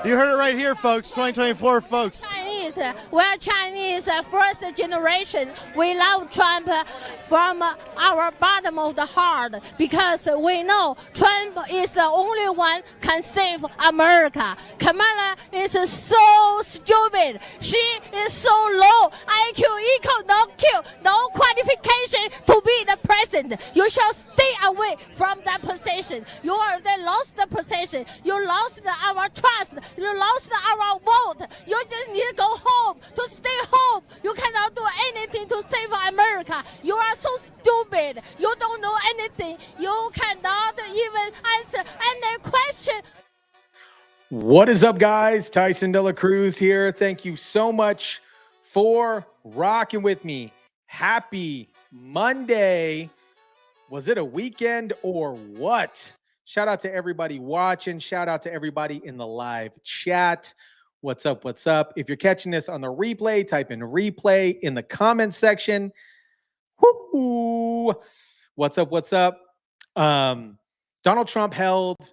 You heard it right here, folks. 2024, folks. Chinese, we're Chinese first generation. We love Trump from our bottom of the heart because we know Trump is the only one can save America. Kamala is so stupid. She is so low. IQ equal no Q, no qualification to be the president. You shall stay away from that position. You already lost the position. You lost our trust. You lost our vote. You just need to go home, to stay home. You cannot do anything to save America. You are so stupid. You don't know anything. You cannot even answer any question. What is up, guys? TYSON DELACRUZ here. Thank you so much for rocking with me. Happy Monday. Was it a weekend or what? Shout out to everybody watching. Shout out to everybody in the live chat. What's up? What's up? If you're catching this on the replay, type in replay in the comment section. Woo! What's up? What's up? Donald Trump held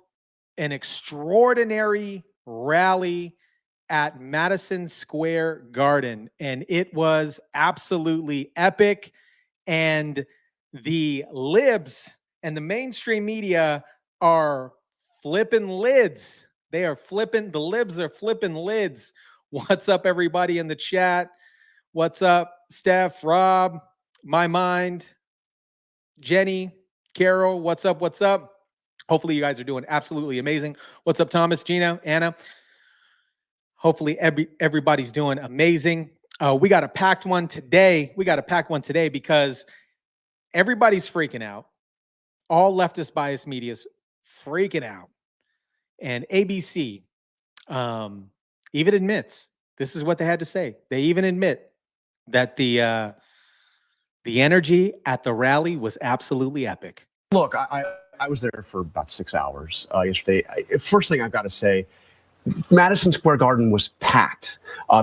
an extraordinary rally at Madison Square Garden, and it was absolutely epic. And the libs and the mainstream media are flipping lids. They are flipping, the libs are flipping lids. What's up, everybody in the chat? What's up, Steph, Rob, My Mind, Jenny, Carol? What's up? What's up? Hopefully you guys are doing absolutely amazing. What's up, Thomas, Gina, Anna? Hopefully everybody's doing amazing. We got a packed one today. We got a packed one today because everybody's freaking out. All leftist bias media's freaking out. And ABC even admits, this is what they had to say. They even admit that the energy at the rally was absolutely epic. Look, I was there for about 6 hours yesterday. First thing I've got to say, Madison Square Garden was packed.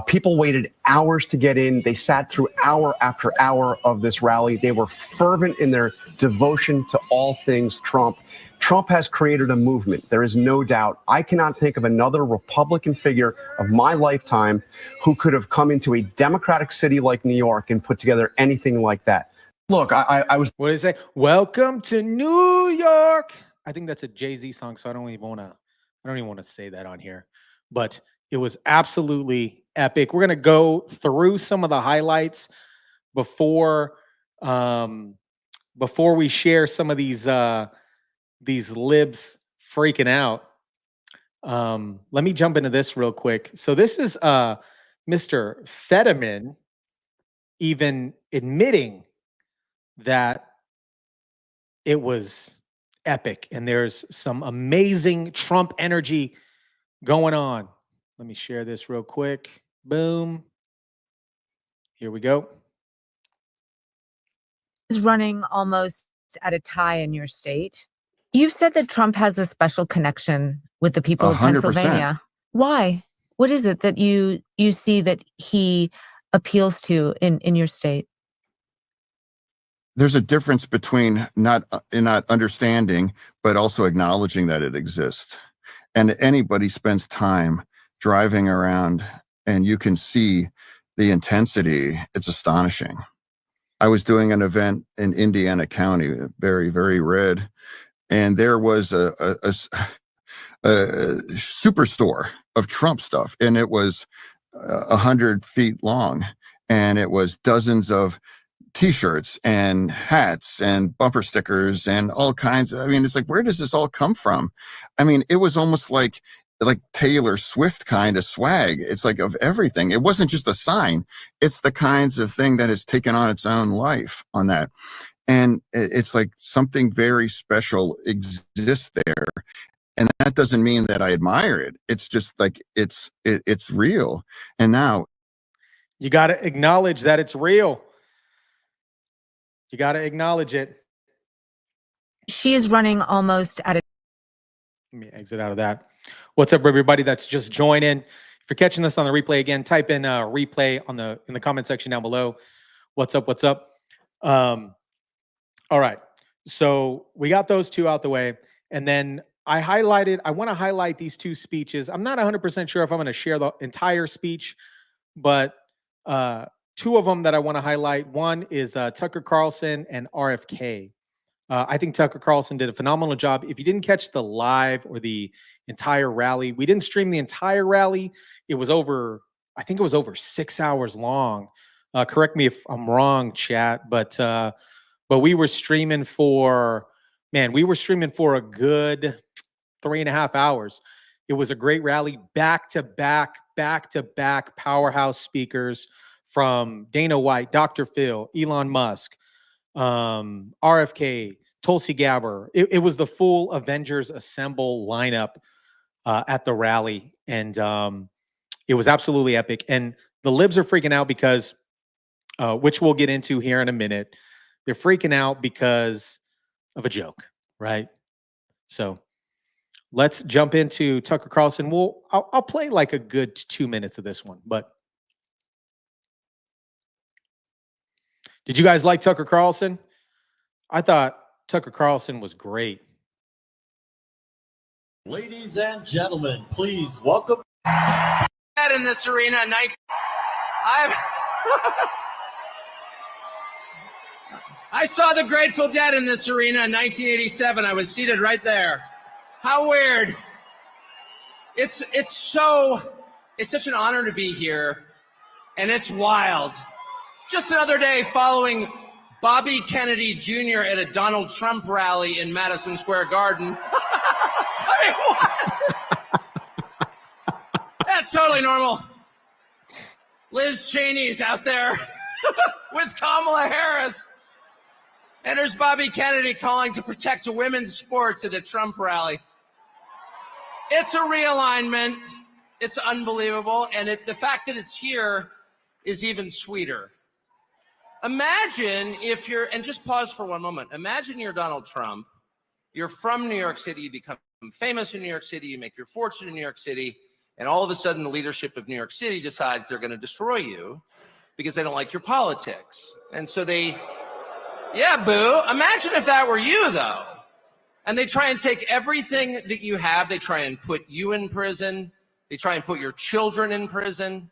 People waited hours to get in. They sat through hour after hour of this rally. They were fervent in their devotion to all things Trump. Trump has created a movement. There is no doubt. I cannot think of another Republican figure of my lifetime who could have come into a Democratic city like New York and put together anything like that. Look, I was. What did they say? Welcome to New York. I think that's a Jay-Z song, so I don't even want to say that on here. But it was absolutely epic. We're gonna go through some of the highlights before we share some of these libs freaking out. Let me jump into this real quick. So this is Mr. Fetterman even admitting that it was epic and there's some amazing Trump energy going on. Let me share this real quick. Boom. Here we go. Is running almost at a tie in your state. You've said that Trump has a special connection with the people of 100%. Pennsylvania. Why? What is it that you see that he appeals to in your state? There's a difference between not understanding, but also acknowledging that it exists. And anybody spends time driving around and you can see the intensity. It's astonishing. I was doing an event in Indiana County, very, very red. And there was a superstore of Trump stuff. And it was 100 feet long. And it was dozens of T-shirts and hats and bumper stickers and all kinds. I mean, it's like, where does this all come from? I mean, it was almost like Taylor Swift kind of swag. It's like of everything. It wasn't just a sign. It's the kinds of thing that has taken on its own life on that. And it's like something very special exists there. And that doesn't mean that I admire it. It's just like, it's real. And now You got to acknowledge that it's real. You got to acknowledge it. She is running almost at a. Let me exit out of that. What's up, everybody that's just joining? If you're catching this on the replay, again, type in replay in the comment section down below. What's up? What's up? All right. So we got those two out the way. And then I want to highlight these two speeches. I'm not 100% sure if I'm going to share the entire speech, but two of them that I want to highlight. One is Tucker Carlson and RFK. I think Tucker Carlson did a phenomenal job. If you didn't catch the live or the entire rally, we didn't stream the entire rally. It was over, I think it was over 6 hours long. Correct me if I'm wrong, chat, but we were streaming for, we were streaming for a good 3.5 hours. It was a great rally, back to back powerhouse speakers from Dana White, Dr. Phil, Elon Musk, RFK, Tulsi Gabbard. It was the full Avengers Assemble lineup at the rally, and it was absolutely epic. And the libs are freaking out because, which we'll get into here in a minute, they're freaking out because of a joke, right? So let's jump into Tucker Carlson. I'll play like a good 2 minutes of this one, but did you guys like Tucker Carlson? I thought Tucker Carlson was great. Ladies and gentlemen, please welcome. In this arena, I saw the Grateful Dead in this arena in 1987. I was seated right there. How weird. It's such an honor to be here, and it's wild. Just another day following Bobby Kennedy Jr. at a Donald Trump rally in Madison Square Garden. I mean, what? That's totally normal. Liz Cheney's out there with Kamala Harris. And there's Bobby Kennedy calling to protect women's sports at a Trump rally. It's a realignment. It's unbelievable. And the fact that it's here is even sweeter. Imagine if you're, and just pause for one moment. Imagine you're Donald Trump. You're from New York City. You become famous in New York City. You make your fortune in New York City. And all of a sudden, the leadership of New York City decides they're going to destroy you because they don't like your politics. And so yeah, boo. Imagine if that were you, though. And they try and take everything that you have. They try and put you in prison. They try and put your children in prison.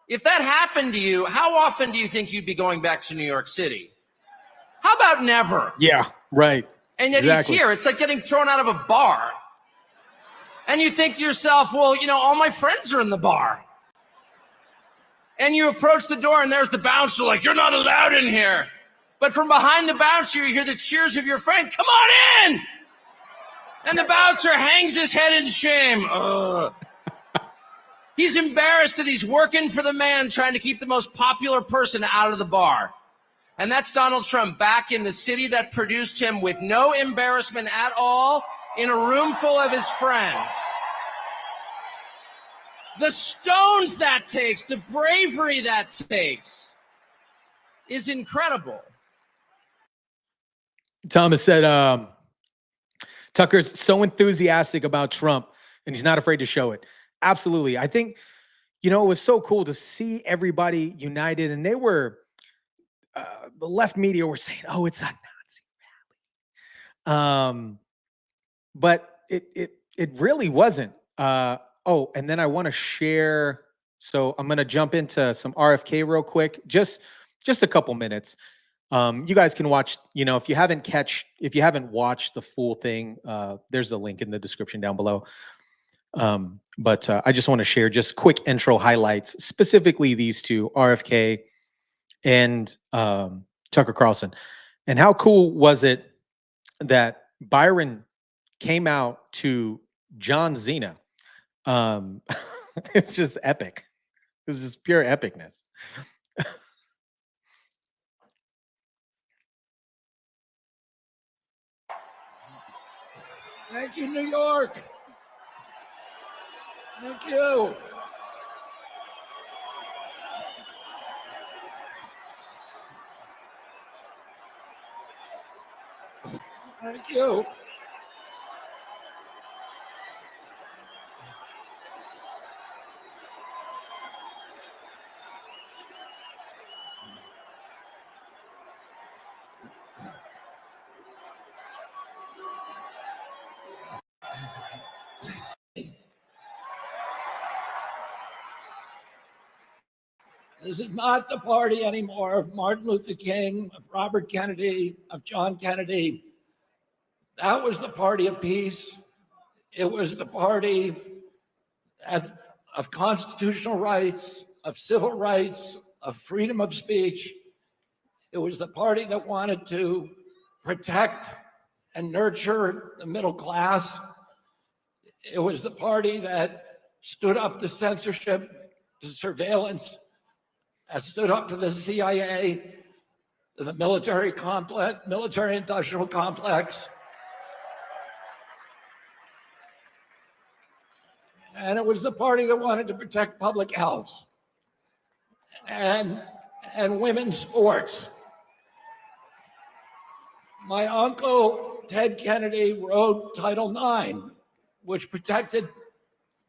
If that happened to you, how often do you think you'd be going back to New York City? How about never? Yeah, right. And yet exactly. He's here. It's like getting thrown out of a bar. And you think to yourself, well, all my friends are in the bar. And you approach the door and there's the bouncer like, you're not allowed in here. But from behind the bouncer, you hear the cheers of your friend, come on in! And the bouncer hangs his head in shame. He's embarrassed that he's working for the man trying to keep the most popular person out of the bar. And that's Donald Trump back in the city that produced him with no embarrassment at all, in a room full of his friends. The stones that takes, the bravery that takes is incredible. Thomas said, Tucker's so enthusiastic about Trump and he's not afraid to show it. Absolutely. I think, it was so cool to see everybody united, and they were, the left media were saying, oh, it's a Nazi rally. But it really wasn't. And then I want to share. So I'm going to jump into some RFK real quick, just a couple minutes. You guys can watch, if you haven't watched the full thing, there's a link in the description down below. But I just want to share just quick intro highlights, specifically these two, RFK and Tucker Carlson. And how cool was it that Byron came out to John Cena? It's just epic. It was just pure epicness. Thank you, New York. Thank you. Thank you. This is not the party anymore of Martin Luther King, of Robert Kennedy, of John Kennedy. That was the party of peace. It was the party of constitutional rights, of civil rights, of freedom of speech. It was the party that wanted to protect and nurture the middle class. It was the party that stood up to censorship, to surveillance, that stood up to the CIA, to the military complex, military-industrial complex. And it was the party that wanted to protect public health and women's sports. My uncle, Ted Kennedy, wrote Title IX, which protected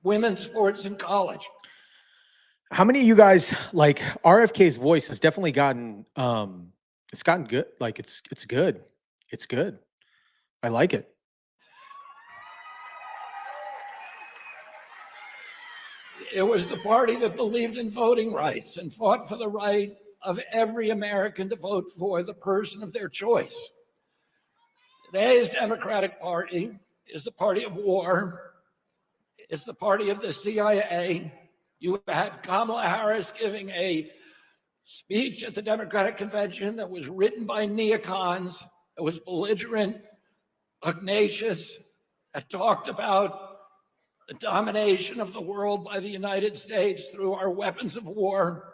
women's sports in college. How many of you guys, like, RFK's voice has definitely gotten, it's gotten good. Like, it's good. It's good. I like it. It was the party that believed in voting rights and fought for the right of every American to vote for the person of their choice. Today's Democratic Party is the party of war. It's the party of the CIA. You had Kamala Harris giving a speech at the Democratic Convention that was written by neocons, that was belligerent, pugnacious, that talked about the domination of the world by the United States through our weapons of war.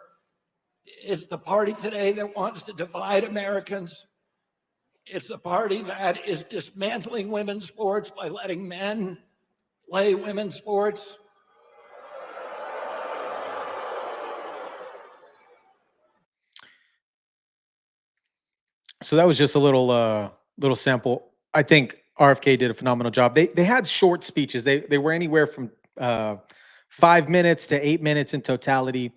It's the party today that wants to divide Americans. It's the party that is dismantling women's sports by letting men play women's sports. So that was just a little sample. I think RFK did a phenomenal job. They had short speeches. They were anywhere from 5 minutes to 8 minutes in totality.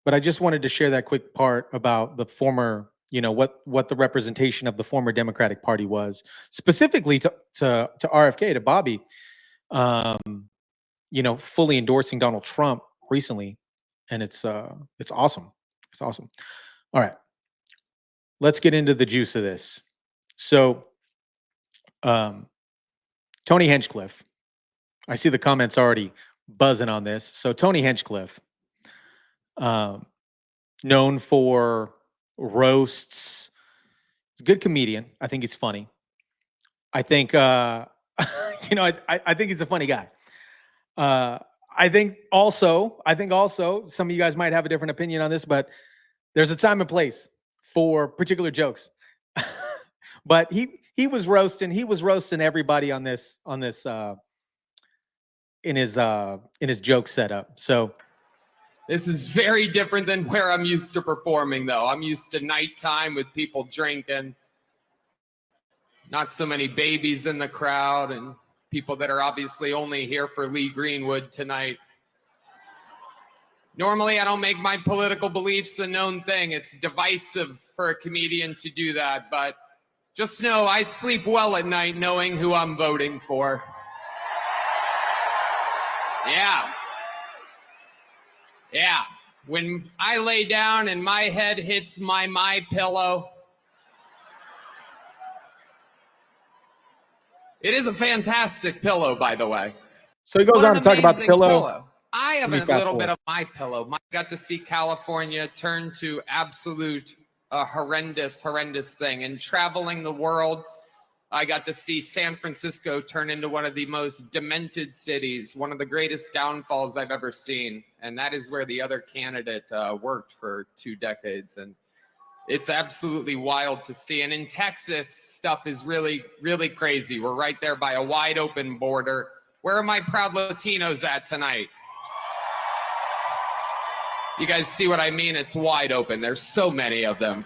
But I just wanted to share that quick part about the former, what the representation of the former Democratic Party was, specifically to RFK, to Bobby, fully endorsing Donald Trump recently, and it's awesome. It's awesome. All right, let's get into the juice of this. So, Tony Hinchcliffe, I see the comments already buzzing on this. So Tony Hinchcliffe, known for roasts, he's a good comedian. I think he's funny. I think, I think he's a funny guy. I think also some of you guys might have a different opinion on this, but there's a time and place for particular jokes. But he was roasting everybody on this in his joke setup. So this is very different than where I'm used to performing, though. I'm used to nighttime with people drinking, not so many babies in the crowd, and people that are obviously only here for Lee Greenwood tonight. Normally, I don't make my political beliefs a known thing. It's divisive for a comedian to do that, but just know I sleep well at night knowing who I'm voting for. Yeah. When I lay down and my head hits my pillow, it is a fantastic pillow, by the way. So he goes on to talk about the pillow. I have a little bit of my pillow. I got to see California turn to absolute horrendous thing. And traveling the world, I got to see San Francisco turn into one of the most demented cities, one of the greatest downfalls I've ever seen. And that is where the other candidate worked for 2 decades. And it's absolutely wild to see. And in Texas, stuff is really, really crazy. We're right there by a wide open border. Where are my proud Latinos at tonight? You guys see what I mean? It's wide open. There's so many of them.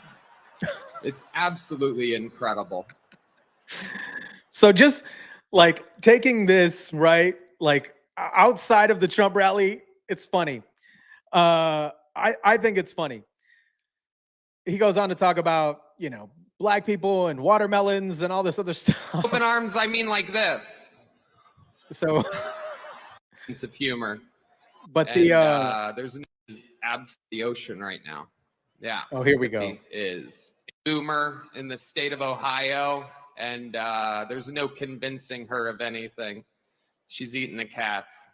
It's absolutely incredible. So just like taking this, right? Like outside of the Trump rally, it's funny. I think it's funny. He goes on to talk about, black people and watermelons and all this other stuff. Open arms, I mean like this. So sense of humor. But and, there's is absolutely the ocean right now. Yeah. Oh, here we go. Is a boomer in the state of Ohio, and there's no convincing her of anything. She's eating the cats.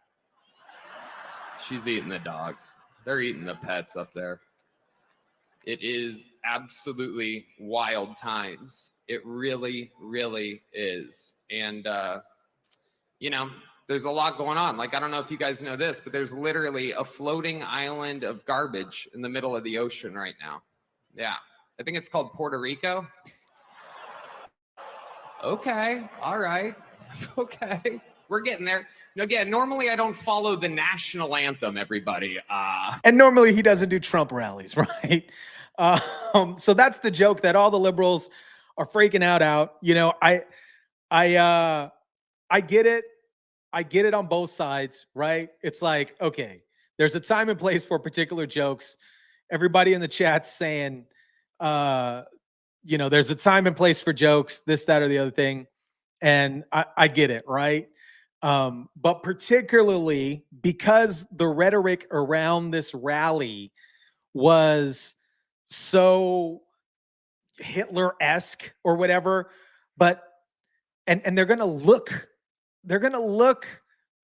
She's eating the dogs. They're eating the pets up there. It is absolutely wild times. It really, really is. And, you know, there's a lot going on. Like, I don't know if you guys know this, but there's literally a floating island of garbage in the middle of the ocean right now. Yeah. I think it's called Puerto Rico. Okay. All right. Okay. We're getting there. Again, normally I don't follow the national anthem, everybody. And normally he doesn't do Trump rallies, right? So that's the joke that all the liberals are freaking out. You know, I get it. I get it on both sides, right? It's like, okay, there's a time and place for particular jokes. Everybody in the chat's saying, you know, there's a time and place for jokes, this, that, or the other thing. And I get it, right? But particularly because the rhetoric around this rally was so Hitler-esque or whatever, but and they're gonna look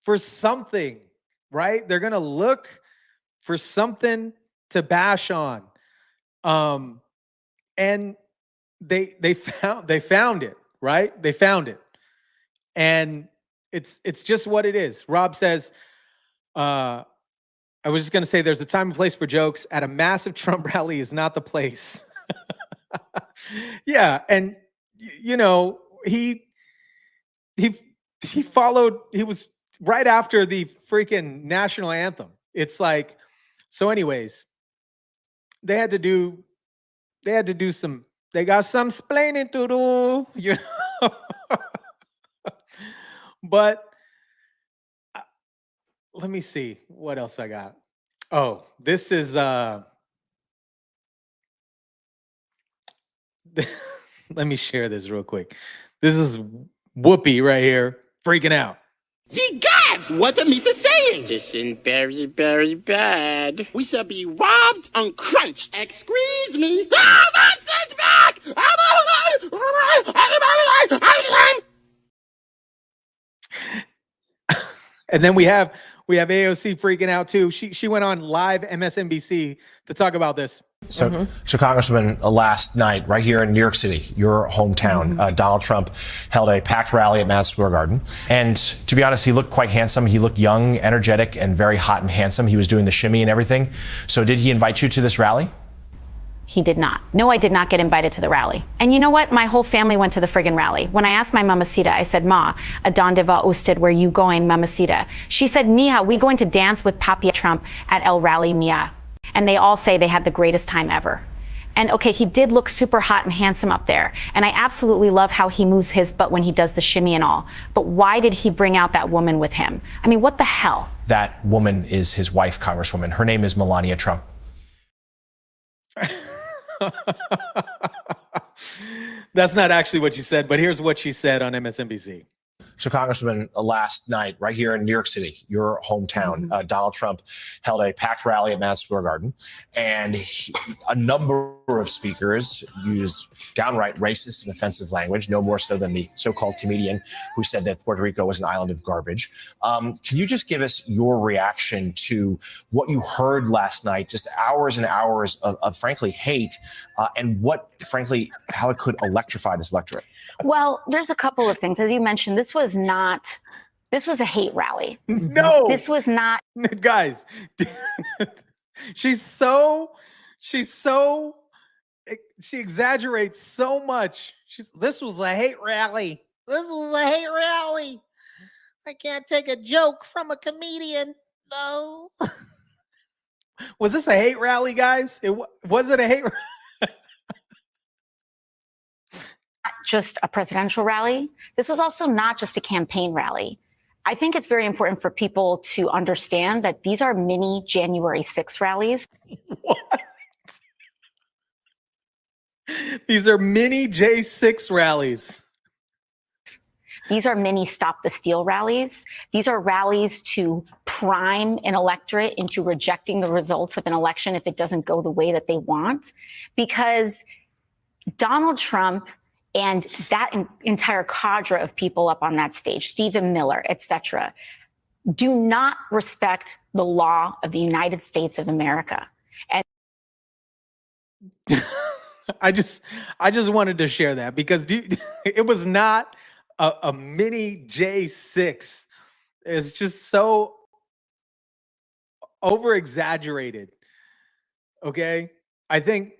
for something, right? They're gonna look for something to bash on. And they found it, right? They found it. And it's just what it is. Rob says, I was just going to say there's a time and place for jokes. At a massive Trump rally is not the place. Yeah. And, you know, he followed, he was right after the freaking national anthem. It's like, so anyways, they got some splaining to do, you know. But let me see what else I got. Oh, this is let me share this real quick. This is Whoopi right here freaking out. Ye gods, what the Misa saying? This is very, very bad. We shall be robbed and crunched. Excuse me. Vance is back! And then we have AOC freaking out too. She went on live MSNBC to talk about this. So Congressman, last night, right here in New York City, your hometown, Donald Trump held a packed rally at Madison Square Garden. And to be honest, he looked quite handsome. He looked young, energetic, and very hot and handsome. He was doing the shimmy and everything. So did he invite you to this rally? He did not. No, I did not get invited to the rally. And you know what? My whole family went to the friggin' rally. When I asked my mamacita, I said, Ma, a donde va usted? Where you going, mamacita? She said, Mia, we going to dance with Papi Trump at El Rally, Mia. And they all say they had the greatest time ever. And okay, he did look super hot and handsome up there. And I absolutely love how he moves his butt when he does the shimmy and all. But why did he bring out that woman with him? I mean, what the hell? That woman is his wife, Congresswoman. Her name is Melania Trump. That's not actually what she said, but here's what she said on MSNBC. So, Congressman, last night, right here in New York City, your hometown, Donald Trump held a packed rally at Madison Square Garden, and a number of speakers used downright racist and offensive language, no more so than the so-called comedian who said that Puerto Rico was an island of garbage. Can you just give us your reaction to what you heard last night, just hours and hours of frankly, hate, and what, frankly, how it could electrify this electorate? Well, there's a couple of things. As you mentioned, this was a hate rally. No. This was not. Guys, she exaggerates so much. This was a hate rally. This was a hate rally. I can't take a joke from a comedian. No. Was this a hate rally, guys? Was it a hate rally? Just a presidential rally. This was also not just a campaign rally. I think it's very important for people to understand that these are mini January 6th rallies. What? These are mini J6 rallies. These are mini Stop the Steal rallies. These are rallies to prime an electorate into rejecting the results of an election if it doesn't go the way that they want. Because Donald Trump and that entire cadre of people up on that stage, Stephen Miller, etc., do not respect the law of the United States of America. And I just wanted to share that because it was not a mini J6. It's just so over exaggerated. Okay, I think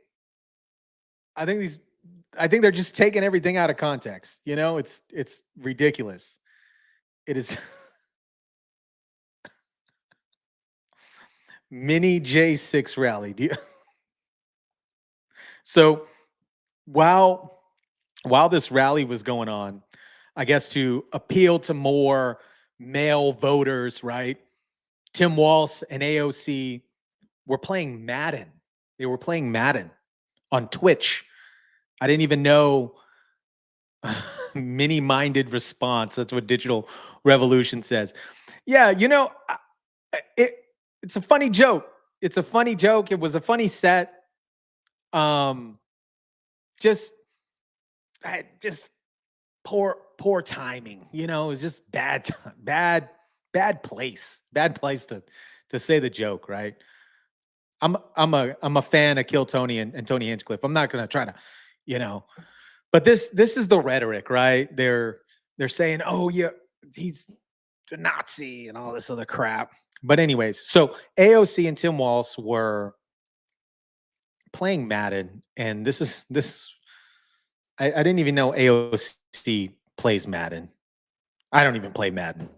they're just taking everything out of context. You know, it's ridiculous. It is mini J6 rally. So while this rally was going on, I guess to appeal to more male voters, right? Tim Walz and AOC were playing Madden. They were playing Madden on Twitch. I didn't even know. Mini-minded response. That's what Digital Revolution says. Yeah, you know, it's a funny joke. It's a funny joke. It was a funny set. Just poor timing. You know, it was just bad place to say the joke. Right. I'm a fan of Kill Tony and Tony Hinchcliffe. I'm not gonna try to, you know, but this is the rhetoric, right? They're saying, oh yeah, he's a Nazi and all this other crap. But anyways, so AOC and Tim Walz were playing Madden, and I didn't even know AOC plays Madden. I don't even play Madden.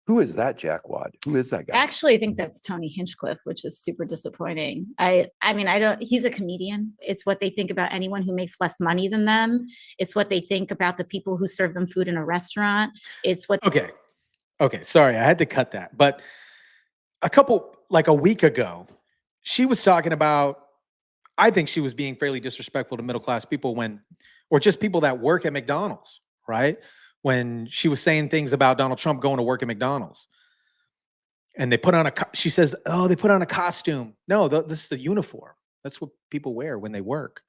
Who is that jackwad? Who is that guy? Actually, I think that's Tony Hinchcliffe, which is super disappointing. I mean, he's a comedian. It's what they think about anyone who makes less money than them. It's what they think about the people who serve them food in a restaurant. It's what. Okay. Sorry, I had to cut that. But a week ago, she was talking about, I think she was being fairly disrespectful to middle-class people or just people that work at McDonald's, right? When she was saying things about Donald Trump going to work at McDonald's. And they put on she says, oh, they put on a costume. No, this is the uniform. That's what people wear when they work.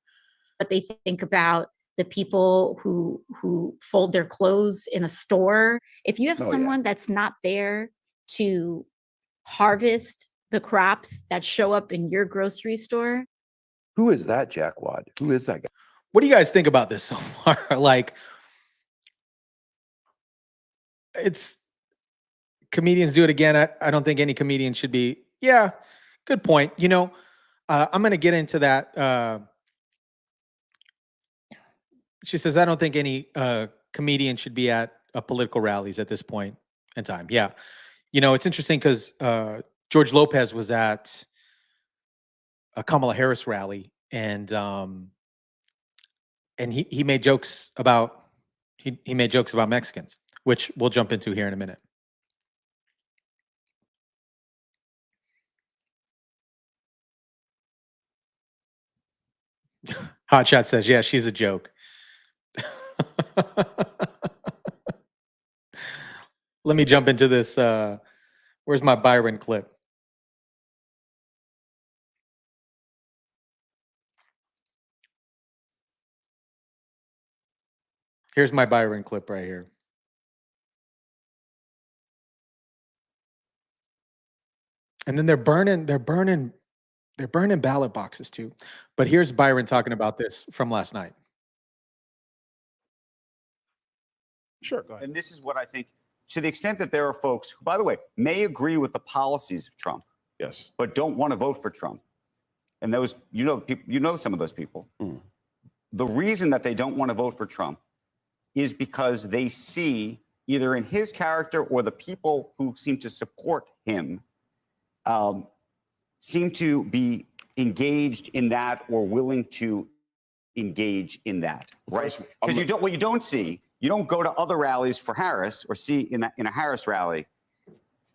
But they think about the people who fold their clothes in a store. If you have someone that's not there to harvest the crops that show up in your grocery store. Who is that jackwad? Who is that guy? What do you guys think about this so far? Like, it's comedians do it again. I don't think any comedian should be. Yeah, good point. You know, I'm going to get into that. She says, I don't think any comedian should be at political rallies at this point in time. Yeah. You know, it's interesting because George Lopez was at a Kamala Harris rally, and he made jokes about he made jokes about Mexicans, which we'll jump into here in a minute. Hotshot says, yeah, she's a joke. Let me jump into this. Where's my Byron clip? Here's my Byron clip right here. And then they're burning ballot boxes too. But here's Byron talking about this from last night. Sure, go ahead. And this is what I think, to the extent that there are folks who, by the way, may agree with the policies of Trump, yes, but don't want to vote for Trump. And those, you know some of those people. Mm. The reason that they don't want to vote for Trump is because they see either in his character or the people who seem to support him seem to be engaged in that or willing to engage in that, right? Because what you don't see, you don't go to other rallies for Harris or see in a Harris rally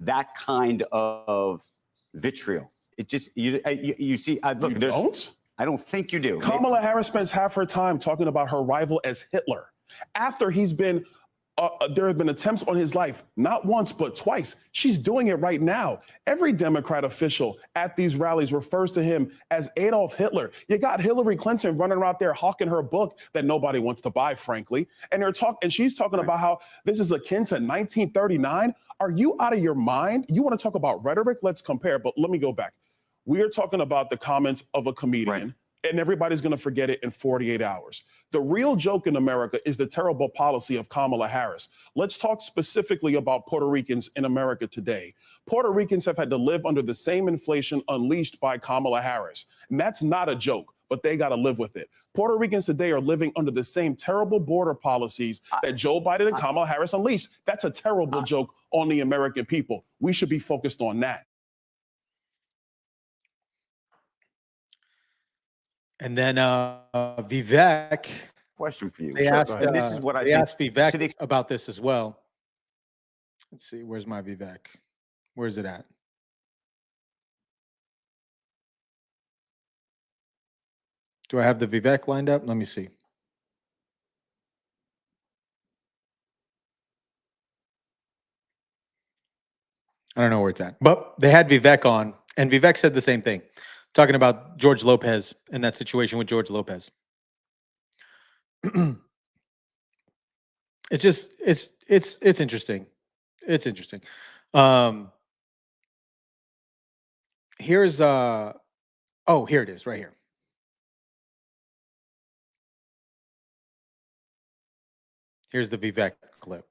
that kind of vitriol. It just you see. Look, I don't think you do. Kamala Harris spends half her time talking about her rival as Hitler, after he's been There have been attempts on his life, not once, but twice. She's doing it right now. Every Democrat official at these rallies refers to him as Adolf Hitler. You got Hillary Clinton running around there hawking her book that nobody wants to buy, frankly. And she's talking about how this is akin to 1939. Are you out of your mind? You want to talk about rhetoric? Let's compare, but let me go back. We are talking about the comments of a comedian. And everybody's going to forget it in 48 hours. The real joke in America is the terrible policy of Kamala Harris. Let's talk specifically about Puerto Ricans in America today. Puerto Ricans have had to live under the same inflation unleashed by Kamala Harris. And that's not a joke, but they got to live with it. Puerto Ricans today are living under the same terrible border policies that Joe Biden and Kamala Harris unleashed. That's a terrible joke on the American people. We should be focused on that. And then Vivek. Question for you. They asked, this is what I they think. asked Vivek about this as well. Let's see. Where's my Vivek? Where's it at? Do I have the Vivek lined up? Let me see. I don't know where it's at. But they had Vivek on, and Vivek said the same thing, talking about George Lopez and that situation with George Lopez. It's just it's interesting. It's interesting. Here's here it is right here. Here's the Vivek clip.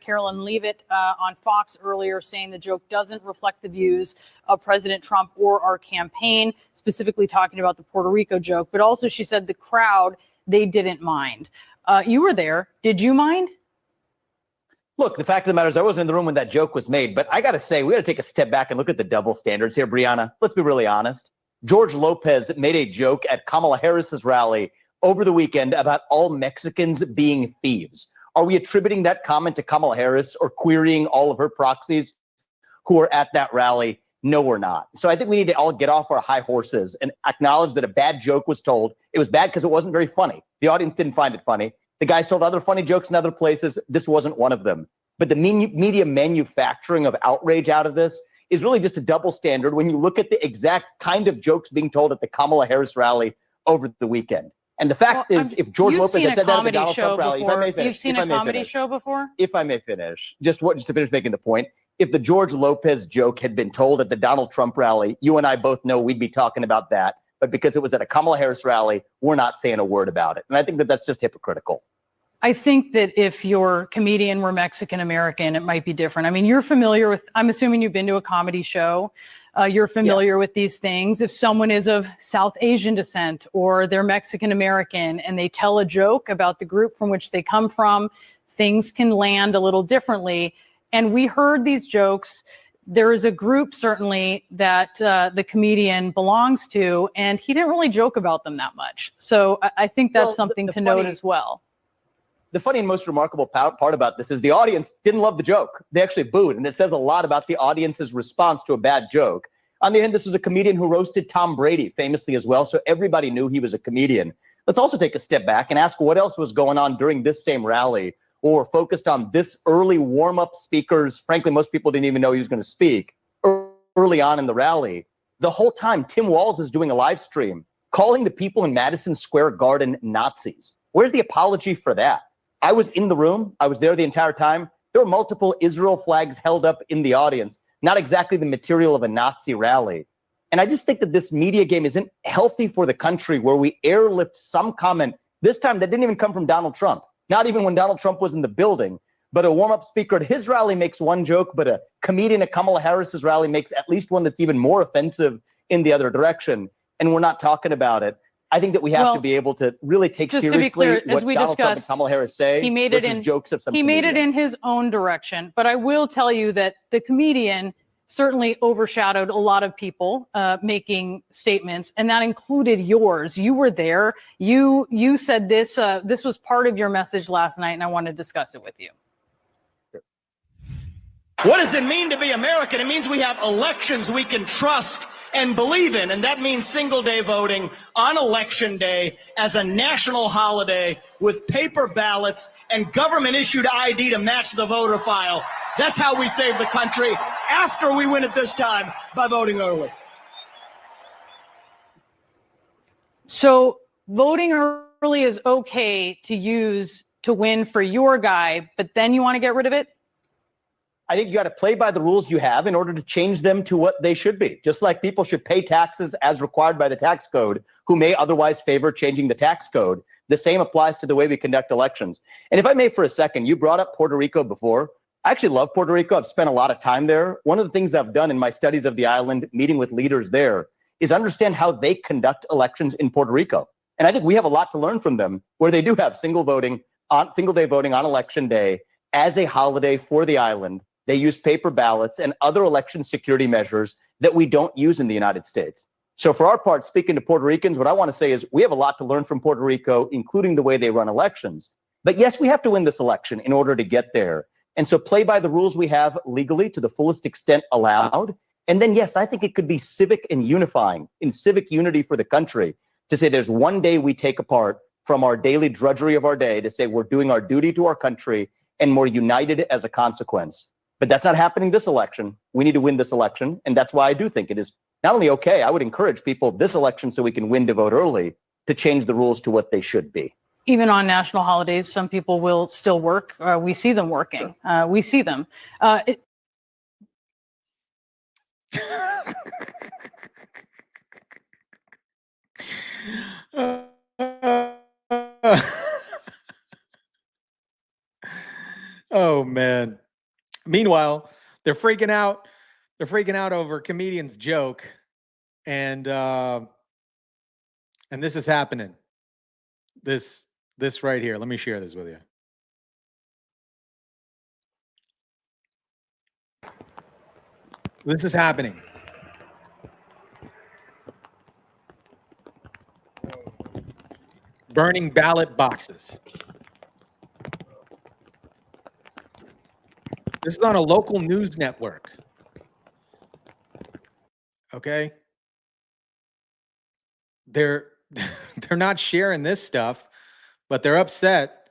Carolyn Leavitt on Fox earlier saying the joke doesn't reflect the views of President Trump or our campaign, specifically talking about the Puerto Rico joke. But also she said the crowd, they didn't mind. You were there. Did you mind? Look, the fact of the matter is I wasn't in the room when that joke was made, but I got to say, we got to take a step back and look at the double standards here, Brianna. Let's be really honest. George Lopez made a joke at Kamala Harris's rally over the weekend about all Mexicans being thieves. Are we attributing that comment to Kamala Harris or querying all of her proxies who are at that rally? No, we're not. So I think we need to all get off our high horses and acknowledge that a bad joke was told. It was bad because it wasn't very funny. The audience didn't find it funny. The guys told other funny jokes in other places. This wasn't one of them. But the media manufacturing of outrage out of this is really just a double standard when you look at the exact kind of jokes being told at the Kamala Harris rally over the weekend. And the fact is, if George Lopez had said that at the Donald Trump rally, if I may finish, you've seen a comedy show before? If I may finish, just to finish making the point, if the George Lopez joke had been told at the Donald Trump rally, you and I both know we'd be talking about that. But because it was at a Kamala Harris rally, we're not saying a word about it. And I think that that's just hypocritical. I think that if your comedian were Mexican American, it might be different. I mean, you're familiar with, I'm assuming you've been to a comedy show. You're familiar with these things. If someone is of South Asian descent or they're Mexican American and they tell a joke about the group from which they come from, things can land a little differently. And we heard these jokes. There is a group certainly that the comedian belongs to, and he didn't really joke about them that much. So I think that's something to note as well. The funny and most remarkable part about this is the audience didn't love the joke. They actually booed, and it says a lot about the audience's response to a bad joke. On the other hand, this is a comedian who roasted Tom Brady famously as well, so everybody knew he was a comedian. Let's also take a step back and ask what else was going on during this same rally, or focused on this early warm-up speakers. Frankly, most people didn't even know he was going to speak early on in the rally. The whole time, Tim Walz is doing a live stream, calling the people in Madison Square Garden Nazis. Where's the apology for that? I was in the room. I was there the entire time. There were multiple Israel flags held up in the audience, not exactly the material of a Nazi rally. And I just think that this media game isn't healthy for the country where we airlift some comment, this time that didn't even come from Donald Trump, not even when Donald Trump was in the building, but a warm-up speaker at his rally makes one joke, but a comedian at Kamala Harris's rally makes at least one that's even more offensive in the other direction. And we're not talking about it. I think that we have to be able to really take seriously what Donald Trump and Kamala Harris say. He made it in jokes of some. He made it in his own direction. But I will tell you that the comedian certainly overshadowed a lot of people making statements, and that included yours. You were there. You said this. This was part of your message last night, and I want to discuss it with you. What does it mean to be American? It means we have elections we can trust and believe in, and that means single-day voting on Election Day as a national holiday with paper ballots and government-issued ID to match the voter file. That's how we save the country after we win it this time by voting early. So voting early is okay to use to win for your guy, but then you want to get rid of it? I think you got to play by the rules you have in order to change them to what they should be. Just like people should pay taxes as required by the tax code, who may otherwise favor changing the tax code. The same applies to the way we conduct elections. And if I may for a second, you brought up Puerto Rico before. I actually love Puerto Rico. I've spent a lot of time there. One of the things I've done in my studies of the island, meeting with leaders there, is understand how they conduct elections in Puerto Rico. And I think we have a lot to learn from them, where they do have single-day voting on Election Day as a holiday for the island. They use paper ballots and other election security measures that we don't use in the United States. So for our part, speaking to Puerto Ricans, what I want to say is we have a lot to learn from Puerto Rico, including the way they run elections. But yes, we have to win this election in order to get there. And so play by the rules we have legally to the fullest extent allowed. And then, yes, I think it could be civic and unifying, in civic unity for the country, to say there's one day we take apart from our daily drudgery of our day to say we're doing our duty to our country and we're united as a consequence. But that's not happening this election. We need to win this election. And that's why I do think it is not only okay, I would encourage people this election so we can win to vote early to change the rules to what they should be. Even on national holidays, some people will still work. We see them working. We see them. Oh, man. Meanwhile, they're freaking out. They're freaking out over comedian's joke, and this is happening. This right here. Let me share this with you. This is happening. Burning ballot boxes. This is on a local news network. Okay? They're not sharing this stuff, but they're upset.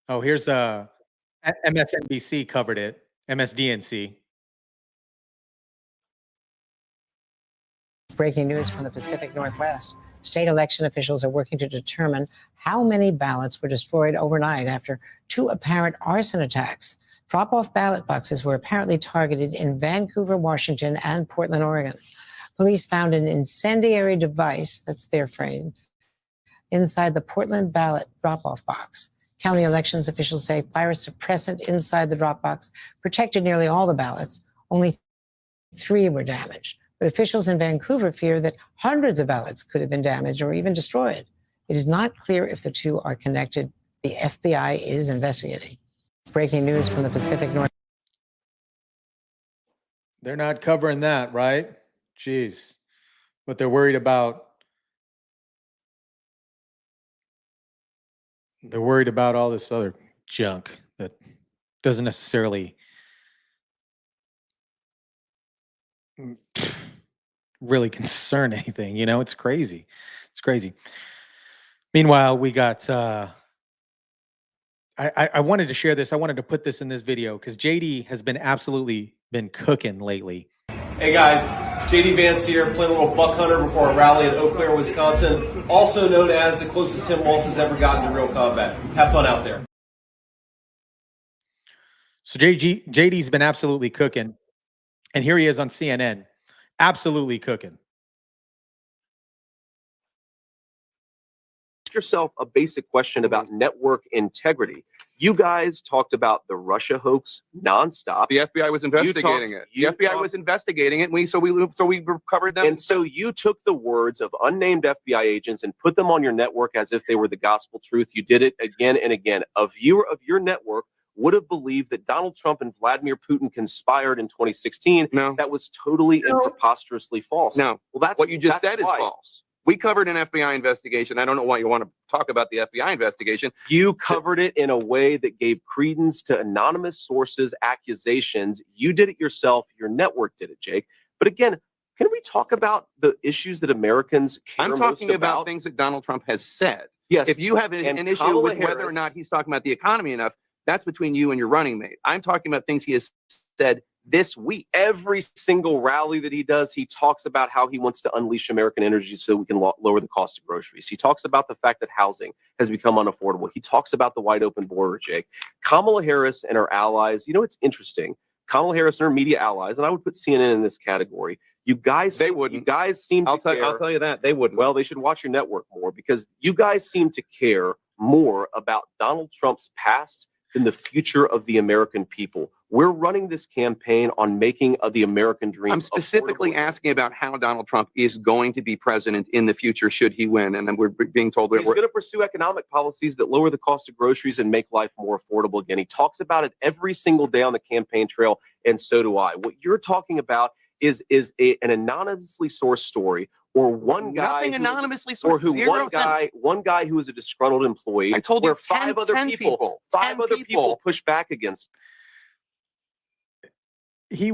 Oh, here's MSNBC covered it. MSDNC. Breaking news from the Pacific Northwest. State election officials are working to determine how many ballots were destroyed overnight after 2 apparent arson attacks. Drop-off ballot boxes were apparently targeted in Vancouver, Washington, and Portland, Oregon. Police found an incendiary device, that's their frame, inside the Portland ballot drop-off box. County elections officials say fire suppressant inside the drop box protected nearly all the ballots. Only 3 were damaged. But officials in Vancouver fear that hundreds of ballots could have been damaged or even destroyed. It is not clear if the 2 are connected. The FBI is investigating. Breaking news from the Pacific Northwest. They're not covering that, right? Jeez. But they're worried about all this other junk that doesn't necessarily really concern anything. You know, it's crazy. It's crazy. Meanwhile, we got I wanted to share this. I wanted to put this in this video because JD has been absolutely cooking lately. Hey guys, JD Vance here, playing a little buck hunter before a rally in Eau Claire, Wisconsin, also known as the closest Tim Walz has ever gotten to real combat. Have fun out there. So JD's been absolutely cooking, and here he is on CNN, absolutely cooking. Ask yourself a basic question about network integrity. You guys talked about the Russia hoax nonstop. The FBI was investigating it. The FBI was investigating it, and so we recovered them. And so you took the words of unnamed FBI agents and put them on your network as if they were the gospel truth. You did it again and again. A viewer of your network would have believed that Donald Trump and Vladimir Putin conspired in 2016. No. That was totally and preposterously false. No. Well, that's what you just said is false. We covered an FBI investigation. I don't know why you want to talk about the FBI investigation. You covered it in a way that gave credence to anonymous sources' accusations. You did it yourself. Your network did it, Jake. But again, can we talk about the issues that Americans care I'm most talking about things that Donald Trump has said. Yes. If you have an issue Kamala with whether or Harris- not he's talking about the economy enough, that's between you and your running mate. I'm talking about things he has said this week. Every single rally that he does, he talks about how he wants to unleash American energy so we can lower the cost of groceries. He talks about the fact that housing has become unaffordable. He talks about the wide open border, Jake. Kamala Harris and her allies, you know, it's interesting. Kamala Harris and her media allies, and I would put CNN in this category. You guys, they wouldn't. You guys seem to care. I'll tell you that they wouldn't. Well, they should watch your network more because you guys seem to care more about Donald Trump's past than the future of the American people. We're running this campaign on making the American dream. I'm specifically asking about how Donald Trump is going to be president in the future should he win. And then we're being told He's going to pursue economic policies that lower the cost of groceries and make life more affordable again. He talks about it every single day on the campaign trail, and so do I. What you're talking about is an anonymously sourced story, or one guy Nothing anonymously sourced. or who Zero one guy who is a disgruntled employee. I told you where 10 five other people push back against. He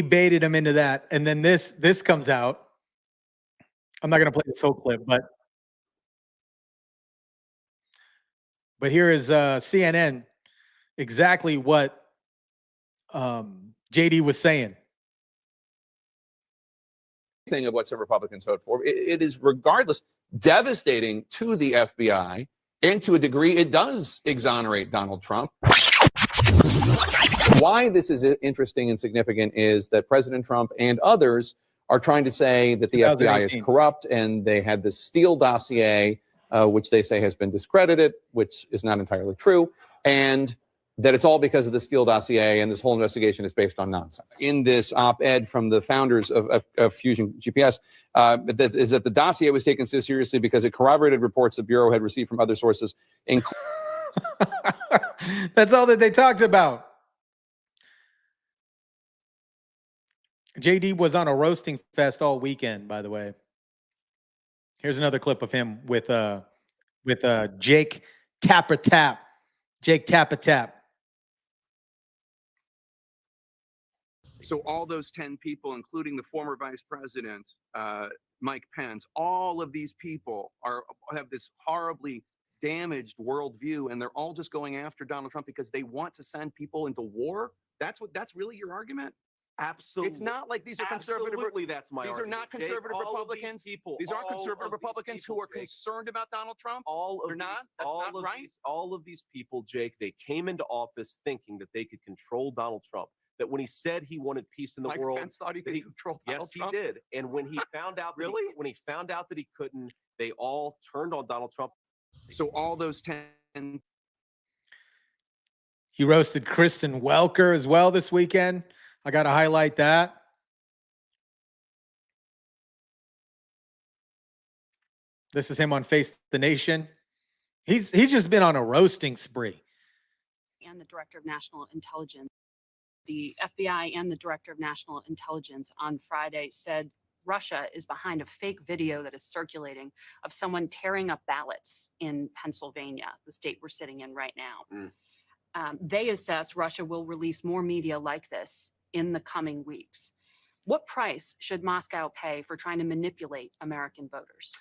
baited him into that, and then this comes out. I'm not going to play this whole clip, but here is CNN, exactly what JD was saying. Thing of what some Republicans vote for. It is regardless devastating to the FBI, and to a degree, it does exonerate Donald Trump. Why this is interesting and significant is that President Trump and others are trying to say that the FBI is corrupt, and they had this Steele dossier, which they say has been discredited, which is not entirely true, and that it's all because of the Steele dossier, and this whole investigation is based on nonsense. In this op-ed from the founders of Fusion GPS, that the dossier was taken so seriously because it corroborated reports the Bureau had received from other sources. That's all that they talked about. JD was on a roasting fest all weekend, by the way. Here's another clip of him with Jake Tapper-Tap. Jake Tapper-Tap. So all those 10 people, including the former vice president, Mike Pence, all of these people have this horribly damaged worldview, and they're all just going after Donald Trump because they want to send people into war. That's really your argument? Absolutely. It's not like these are conservative. Absolutely, that's my These argument. are not conservative Jake, Republicans. These aren't conservative Republicans who are concerned about Donald Trump. They're not. That's not right. All of these people, Jake, they came into office thinking that they could control Donald Trump. That when he said he wanted peace in the world, Pence thought he could control Donald Trump. Yes, he did. And when he found out that when he found out that he couldn't, they all turned on Donald Trump. So all those 10. He roasted Kristen Welker as well this weekend. I got to highlight that. This is him on Face the Nation. He's just been on a roasting spree. And the Director of National Intelligence. The FBI and the Director of National Intelligence on Friday said Russia is behind a fake video that is circulating of someone tearing up ballots in Pennsylvania, the state we're sitting in right now. They assess Russia will release more media like this in the coming weeks. What price should Moscow pay for trying to manipulate American voters?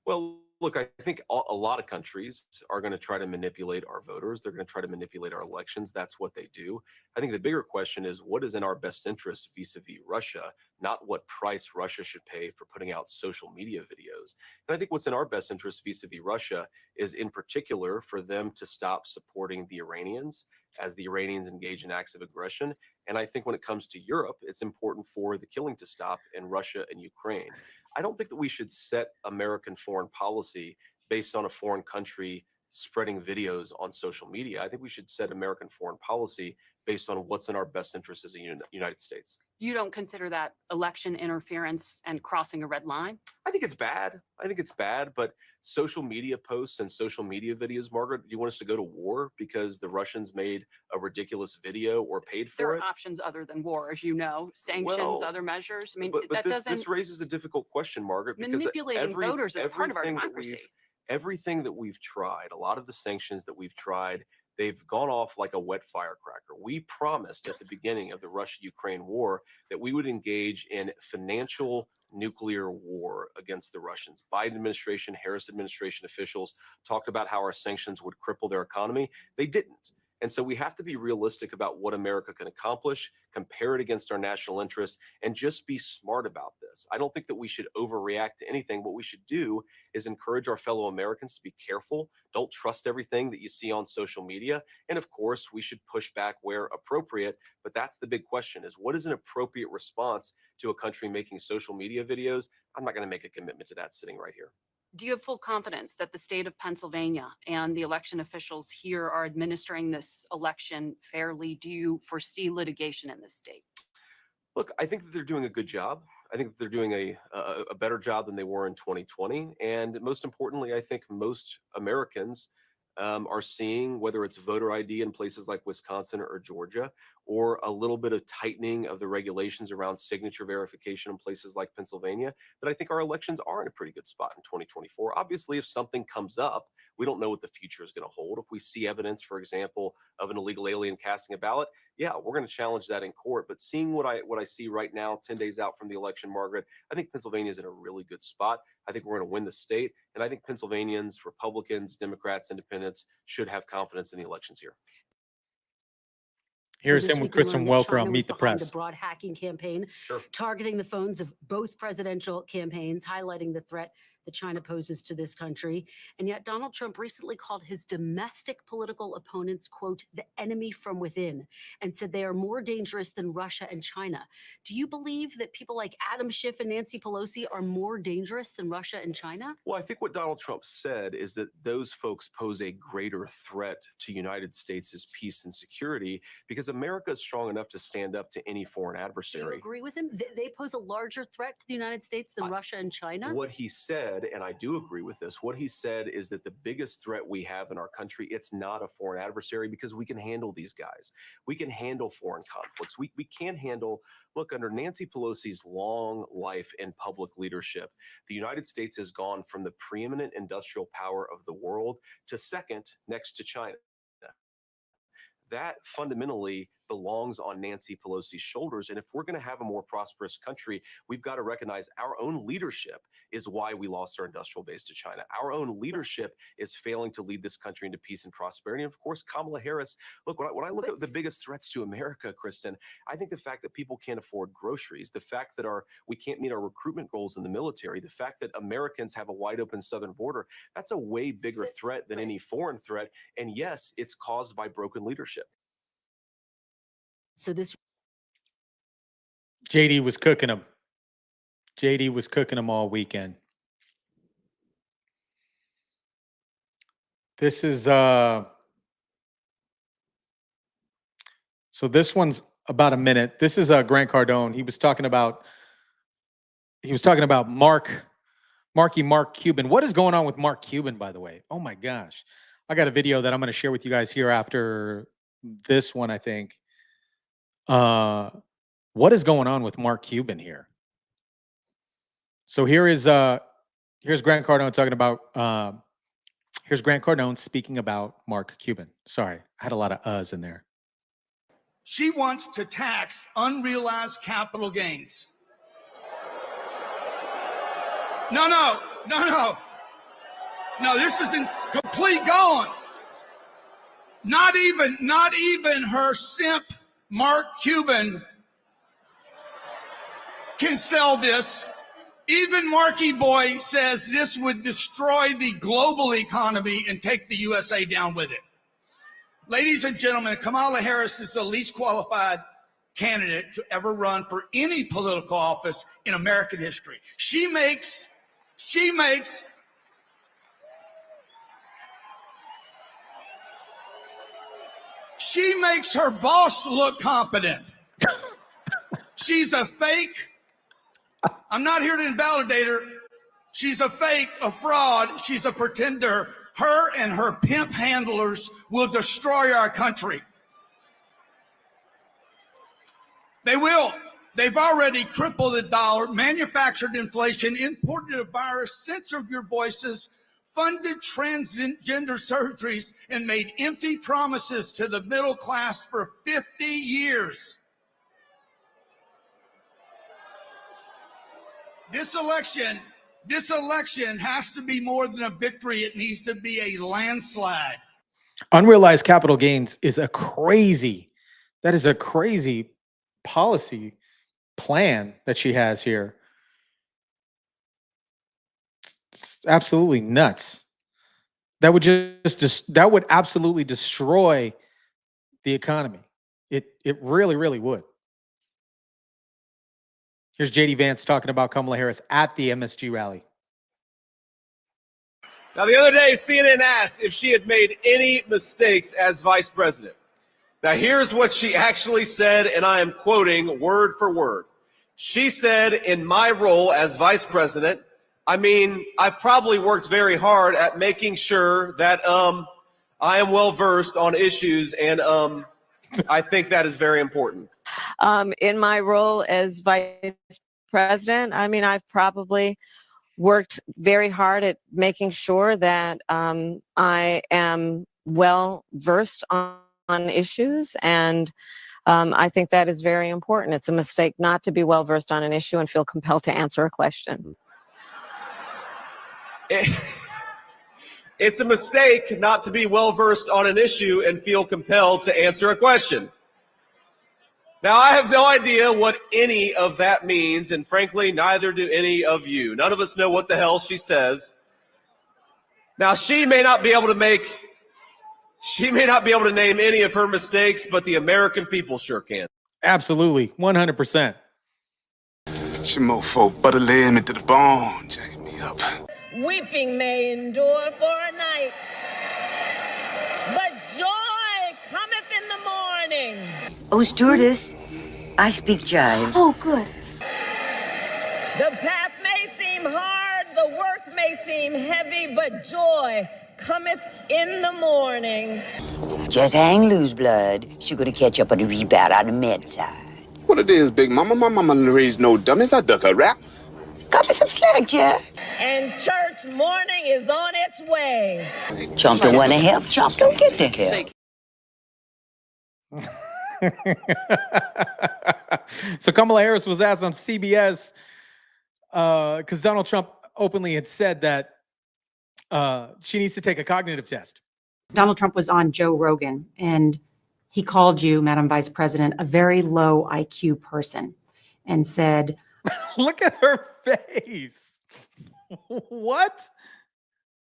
Well, look, I think a lot of countries are going to try to manipulate our voters. They're going to try to manipulate our elections. That's what they do. I think the bigger question is what is in our best interest vis-a-vis Russia, not what price Russia should pay for putting out social media videos. And I think what's in our best interest vis-a-vis Russia is in particular for them to stop supporting the Iranians as the Iranians engage in acts of aggression. And I think when it comes to Europe, it's important for the killing to stop in Russia and Ukraine. I don't think that we should set American foreign policy based on a foreign country spreading videos on social media. I think we should set American foreign policy based on what's in our best interest as a United States. You don't consider that election interference and crossing a red line? I think it's bad. I think it's bad, but social media posts and social media videos, Margaret, you want us to go to war because the Russians made a ridiculous video or paid There for are it? options other than war, as you know, sanctions, Well, other measures. I mean, But that this doesn't raises a difficult question, Margaret, because manipulating voters is part of our everything that democracy. everything that we've tried, a lot of the sanctions that we've tried, they've gone off like a wet firecracker. We promised at the beginning of the Russia-Ukraine war that we would engage in financial nuclear war against the Russians. Biden administration, Harris administration officials talked about how our sanctions would cripple their economy. They didn't. And so we have to be realistic about what America can accomplish, compare it against our national interests, and just be smart about this. I don't think that we should overreact to anything. What we should do is encourage our fellow Americans to be careful. Don't trust everything that you see on social media. And of course, we should push back where appropriate. But that's the big question, is what is an appropriate response to a country making social media videos? I'm not going to make a commitment to that sitting right here. Do you have full confidence that the state of Pennsylvania and the election officials here are administering this election fairly? Do you foresee litigation in this state? Look, I think that they're doing a good job. I think that they're doing a better job than they were in 2020. And most importantly, I think most Americans are seeing, whether it's voter ID in places like Wisconsin or Georgia, or a little bit of tightening of the regulations around signature verification in places like Pennsylvania, that I think our elections are in a pretty good spot in 2024. Obviously, if something comes up, we don't know what the future is going to hold. If we see evidence, for example, of an illegal alien casting a ballot, yeah, we're going to challenge that in court. But seeing what I see right now, 10 days out from the election, Margaret, I think Pennsylvania is in a really good spot. I think we're going to win the state. And I think Pennsylvanians, Republicans, Democrats, Independents should have confidence in the elections here. Here's him with Kristen Welker on Meet the Press. A broad hacking campaign targeting the phones of both presidential campaigns, highlighting the threat that China poses to this country. And yet Donald Trump recently called his domestic political opponents, quote, the enemy from within, and said they are more dangerous than Russia and China. Do you believe that people like Adam Schiff and Nancy Pelosi are more dangerous than Russia and China? Well, I think what Donald Trump said is that those folks pose a greater threat to United States' peace and security because America is strong enough to stand up to any foreign Do you adversary. agree with him? They pose a larger threat to the United States than Russia and China? What he said, and I do agree with this, what he said is that the biggest threat we have in our country, it's not a foreign adversary because we can handle these guys. We can handle foreign conflicts. We can handle, look, under Nancy Pelosi's long life in public leadership, the United States has gone from the preeminent industrial power of the world to second next to China. That fundamentally belongs on Nancy Pelosi's shoulders. And if we're going to have a more prosperous country, we've got to recognize our own leadership is why we lost our industrial base to China. Our own leadership is failing to lead this country into peace and prosperity. And of course, Kamala Harris, look, when I look at the biggest threats to America, Kristen, I think the fact that people can't afford groceries, the fact that we can't meet our recruitment goals in the military, the fact that Americans have a wide open southern border, that's a way bigger threat than any foreign threat. And yes, it's caused by broken leadership. So this JD was cooking them. JD was cooking them all weekend. This is so this one's about a minute. This is Grant Cardone. He was talking about Mark Cuban. What is going on with Mark Cuban, by the way? Oh my gosh. I got a video that I'm going to share with you guys here after this one, I think. What is going on with Mark Cuban here? So here's Grant Cardone talking about here's Grant Cardone speaking about Mark Cuban. Sorry, I had a lot of uhs in there. She wants to tax unrealized capital gains. No, this is in complete gone. Not even her simp Mark Cuban can sell this. Even Marky Boy says this would destroy the global economy and take the USA down with it. Ladies and gentlemen, Kamala Harris is the least qualified candidate to ever run for any political office in American history. She makes her boss look competent. she's a fake. I'm not here to invalidate her. She's a fake, a fraud. She's a pretender. Her and her pimp handlers will destroy our country. They will. They've already crippled the dollar, manufactured inflation, imported a virus, censored your voices, funded transgender surgeries, and made empty promises to the middle class for 50 years. This election has to be more than a victory. It needs to be a landslide. Unrealized capital gains is that is a crazy policy plan that she has here. It's absolutely nuts. That would absolutely destroy the economy. It really, really would. Here's JD Vance talking about Kamala Harris at the MSG rally. Now, the other day, CNN asked if she had made any mistakes as vice president. Now, here's what she actually said, and I am quoting word for word. She said, in my role as vice president, I mean, I probably worked very hard at making sure that I am well-versed on issues, and I think that is very important. In my role as vice president, I mean, I've probably worked very hard at making sure that I am well versed on issues, and I think that is very important. It's a mistake not to be well versed on an issue and feel compelled to answer a question. It's a mistake not to be well versed on an issue and feel compelled to answer a question. Now, I have no idea what any of that means, and frankly, neither do any of you. None of us know what the hell she says. Now, she may not be able to name any of her mistakes, but the American people sure can. Absolutely, 100%. It's your mofo butter laying me to the bone, jacking me up. Weeping may endure for a night, but joy cometh in the morning. Oh, stewardess, I speak jive. Oh, good. The path may seem hard, the work may seem heavy, but joy cometh in the morning. Just hang loose, blood. She gonna catch up on the rebound on the med side. What it is, Big Mama? My mama raised no dummies. I duck a rap. Cut me some slack, Jack. And church morning is on its way. Chump don't want to help. Chump don't get the help. So Kamala Harris was asked on CBS because Donald Trump openly had said that she needs to take a cognitive test. Donald Trump was on Joe Rogan, and he called you, Madam Vice President, a very low IQ person, and said, look at her face. What?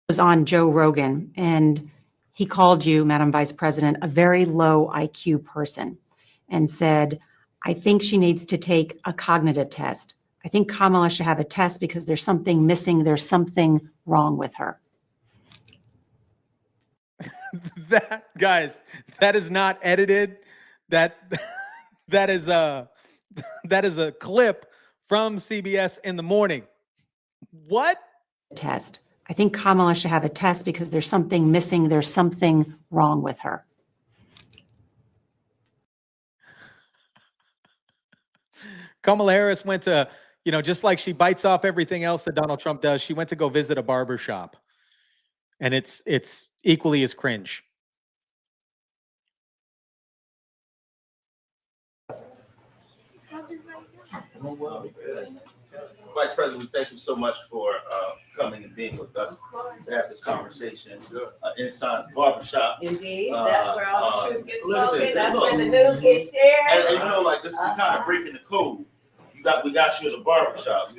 Was on Joe Rogan, and he called you, Madam Vice President, a very low IQ person, and said, I think she needs to take a cognitive test. I think Kamala should have a test because there's something missing. There's something wrong with her. That, guys, that is not edited. That is a clip from CBS in the morning. What? Test. I think Kamala should have a test because there's something missing. There's something wrong with her. Kamala Harris went to, just like she bites off everything else that Donald Trump does, she went to go visit a barber shop. And it's equally as cringe. Vice President, we thank you so much for coming and being with us to have this conversation inside the barbershop. Indeed, that's where all the truth gets spoken. That's look, where the news gets shared. And like this, we kind of breaking the code. We got you in the barbershop.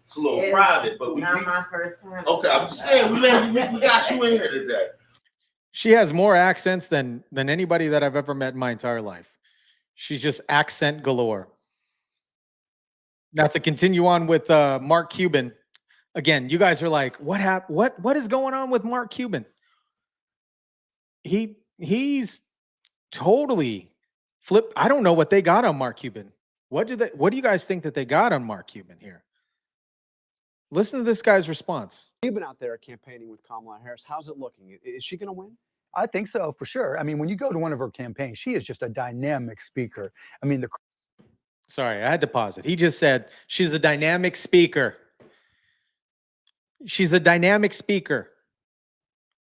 It's a little private, but not my first time. Okay, I'm just saying we got you in here today. She has more accents than anybody that I've ever met in my entire life. She's just accent galore. Now to continue on with Mark Cuban. Again, you guys are like, what happened? What is going on with Mark Cuban? He's totally flipped. I don't know what they got on Mark Cuban. What do you guys think that they got on Mark Cuban here? Listen to this guy's response. You've been out there campaigning with Kamala Harris. How's it looking? Is she going to win? I think so, for sure. I mean, when you go to one of her campaigns, she is just a dynamic speaker. I mean, Sorry, I had to pause it. He just said she's a dynamic speaker. She's a dynamic speaker.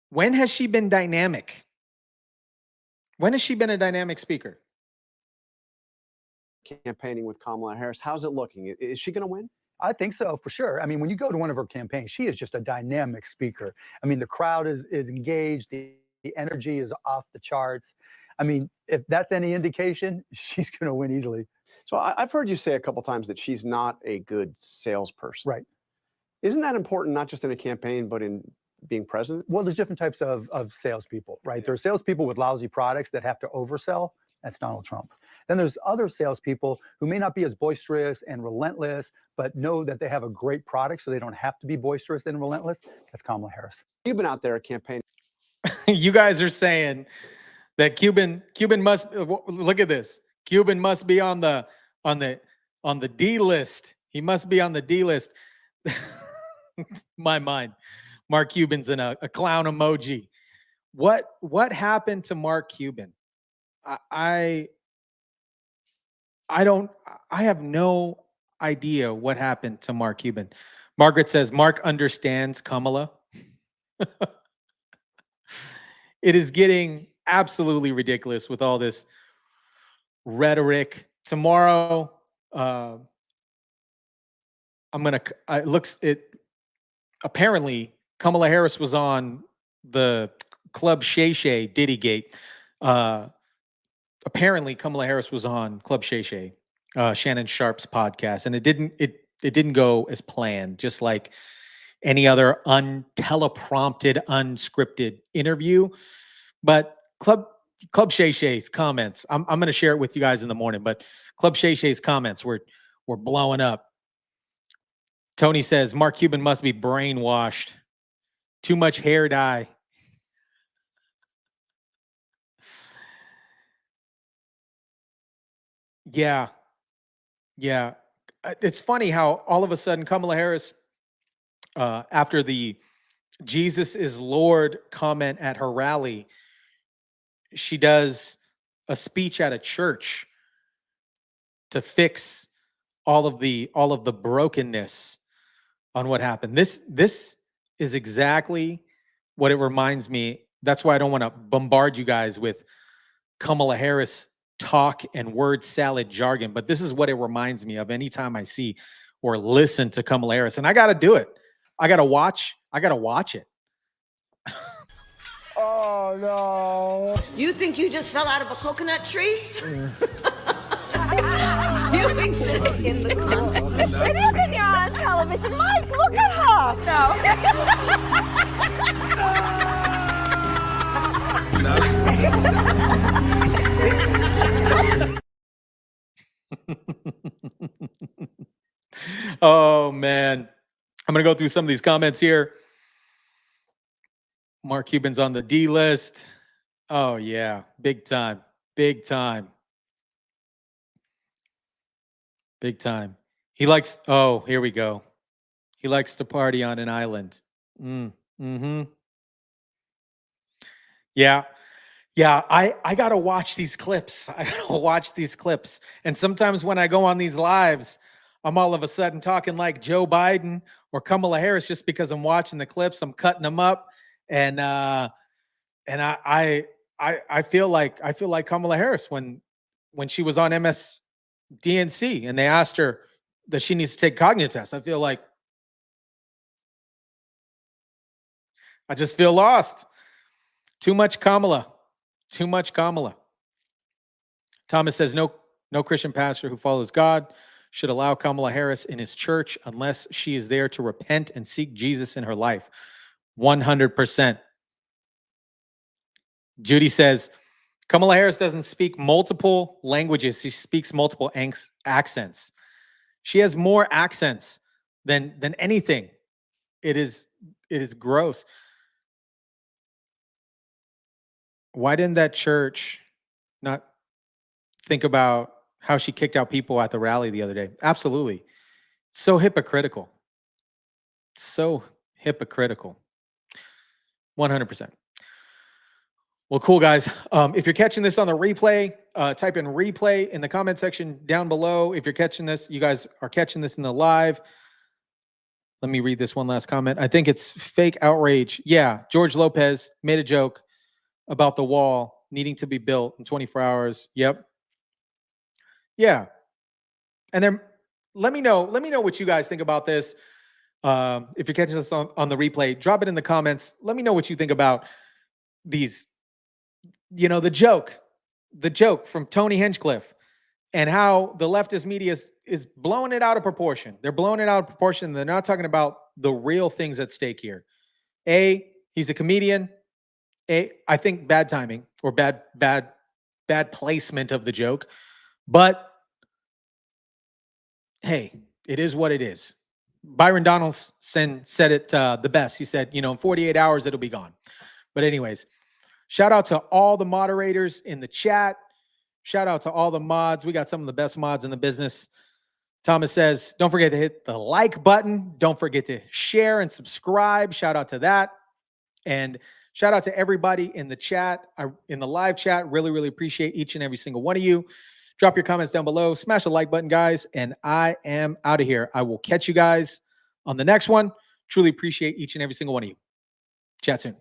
When has she been dynamic? When has she been a dynamic speaker? Campaigning with Kamala Harris. How's it looking? Is she going to win? I think so, for sure. I mean, when you go to one of her campaigns, she is just a dynamic speaker. I mean, the crowd is engaged. The energy is off the charts. I mean, if that's any indication, she's going to win easily. So I've heard you say a couple times that she's not a good salesperson. Right. Isn't that important, not just in a campaign, but in being president? Well, there's different types of salespeople, right? There are salespeople with lousy products that have to oversell. That's Donald Trump. Then there's other salespeople who may not be as boisterous and relentless, but know that they have a great product, so they don't have to be boisterous and relentless. That's Kamala Harris. You've been out there campaigning. You guys are saying that Cuban must look at this. Cuban must be on the D list. He must be on the D list. My mind. Mark Cuban's in a clown emoji. What happened to Mark Cuban? I have no idea what happened to Mark Cuban. Margaret says Mark understands Kamala. It is getting absolutely ridiculous with all this rhetoric. Tomorrow, apparently Kamala Harris was on the Club Shay Shay Diddy Gate. Apparently Kamala Harris was on Club Shay Shay, Shannon Sharp's podcast, and it didn't go as planned, just like any other unteleprompted, unscripted interview. But Club Shay Shay's comments, I'm going to share it with you guys in the morning, but Club Shay Shay's comments were blowing up. Tony says, Mark Cuban must be brainwashed. Too much hair dye. Yeah. It's funny how all of a sudden Kamala Harris, after the Jesus is Lord comment at her rally, she does a speech at a church to fix all of the brokenness on what happened. This is exactly what it reminds me. That's why I don't want to bombard you guys with Kamala Harris talk and word salad jargon, but this is what it reminds me of anytime I see or listen to Kamala Harris. And I got to do it. I got to watch it. Oh, no. You think you just fell out of a coconut tree? You exist in the context. It isn't you on television. Mike, look at Oh, man. I'm going to go through some of these comments here. Mark Cuban's on the D list. Oh, yeah. Big time. Big time. Big time. He likes, oh, here we go. He likes to party on an island. Yeah. I got to watch these clips. And sometimes when I go on these lives, I'm all of a sudden talking like Joe Biden or Kamala Harris just because I'm watching the clips. I'm cutting them up. And I feel like Kamala Harris when she was on MSDNC and they asked her that she needs to take cognitive tests. I feel like I just feel lost. Too much Kamala. Thomas says no Christian pastor who follows God should allow Kamala Harris in his church unless she is there to repent and seek Jesus in her life. 100%. Judy says, Kamala Harris doesn't speak multiple languages. She speaks multiple accents. She has more accents than anything. It is gross. Why didn't that church not think about how she kicked out people at the rally the other day. Absolutely. So hypocritical. So hypocritical. 100%. Well, cool, guys. If you're catching this on the replay, type in replay in the comment section down below. If you're catching this, you guys are catching this in the live. Let me read this one last comment. I think it's fake outrage. Yeah, George Lopez made a joke about the wall needing to be built in 24 hours. Yep. Yeah. And then let me know what you guys think about this. If you're catching this on the replay, drop it in the comments. Let me know what you think about these, the joke from Tony Hinchcliffe and how the leftist media is blowing it out of proportion. They're blowing it out of proportion. They're not talking about the real things at stake here. A, he's a comedian. I think bad timing or bad placement of the joke. But hey, it is what it is. Byron Donaldson said it the best. He said, in 48 hours, it'll be gone. But anyways, shout out to all the moderators in the chat. Shout out to all the mods. We got some of the best mods in the business. Thomas says, don't forget to hit the like button. Don't forget to share and subscribe. Shout out to that. And shout out to everybody in the chat, in the live chat. Really, really appreciate each and every single one of you. Drop your comments down below. Smash the like button, guys. And I am out of here. I will catch you guys on the next one. Truly appreciate each and every single one of you. Chat soon.